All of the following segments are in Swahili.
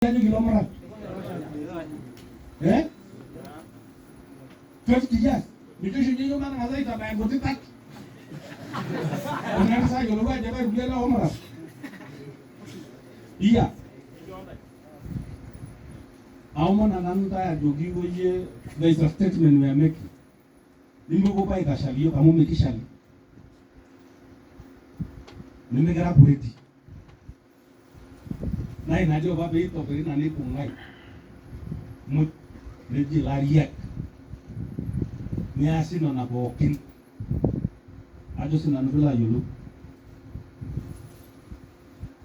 Ajo kilomara. 50 years. Nikisho nyo mana ngazai tabaya ngotitak. Onari sa yoloba jabai rulela omara. Iya. Aumona nanta jogi goje, there is a statement we are making. Nimbo ko pai kashali yo kamo mekishali. Nimegara pureti. Nai najo babe ito peri nani kungai. Mut leji ilayiok. Niasi nona bokin. Ajo sinanu bila yulu.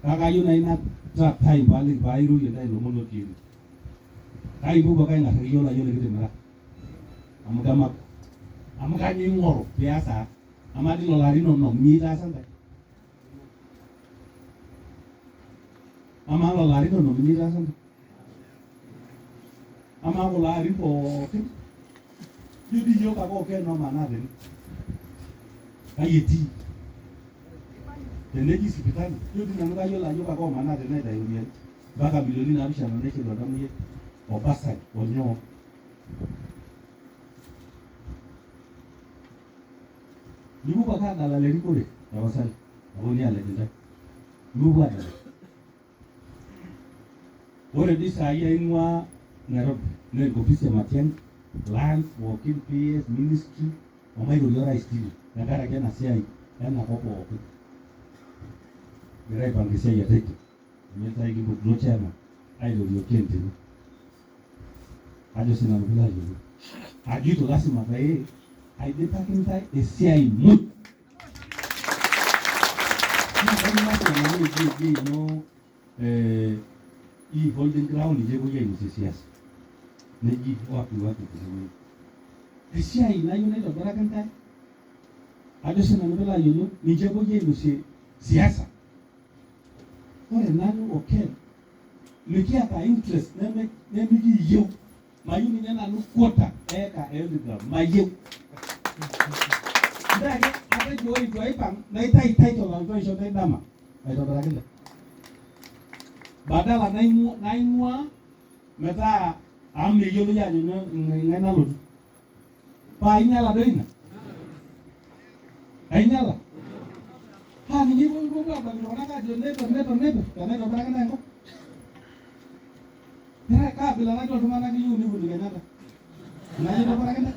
Kakayu na ina trap tai balik bairu yenda ilo mono kiri. Kai bu bakai na yola likitimira. Amuga nyi ngoro biasa. Amadi lolari no mita santai. Ama lolari no mita santai. Ama lolari bokin. Jadi yo kako ke no manade. Ayeti. Teneji sipitali. Yo dinanuka yo kako manade na ida yumien. Baka milioni na bisha na neke dodamu ye. Obasai, onyo. Nibu baka dala leri kore, abasai. Aboni ala jenda. Nibu ada. Ore di saya inwa Narok ofisi matien, land, working PS, ministry, omai yora istili. Nagara kena siai, ena kopo oku. Gerai bangkisia ya teki. Meta igi mutlo chama. Aido yokente. Ajo sinanu bila yulu. Ajuto lazima bae aideta kintai esiai mut. Kama mtu no I holding ground je boye ni siasa. Neji wapi kusema. Esiai na yune ndo barakantai. Ajo sinanu bila yulu ni je boye ni siasa. Ore nanu okay. Likia ka interest nemigi yiook. Mayuni nyana nukwota eka eligram mayew. Ndage ate joi pang na itai title la joisho te dama. Aito barakenda. Badala naimwa meta amni yolu ya ngena lu. Pa inyala doina. Ainyala. Ha ni nyibu ba baraka neto kana barakenda ngo. Nera kabila na ndo tumana kiyu ni budu kenada. Na yendo barakenda.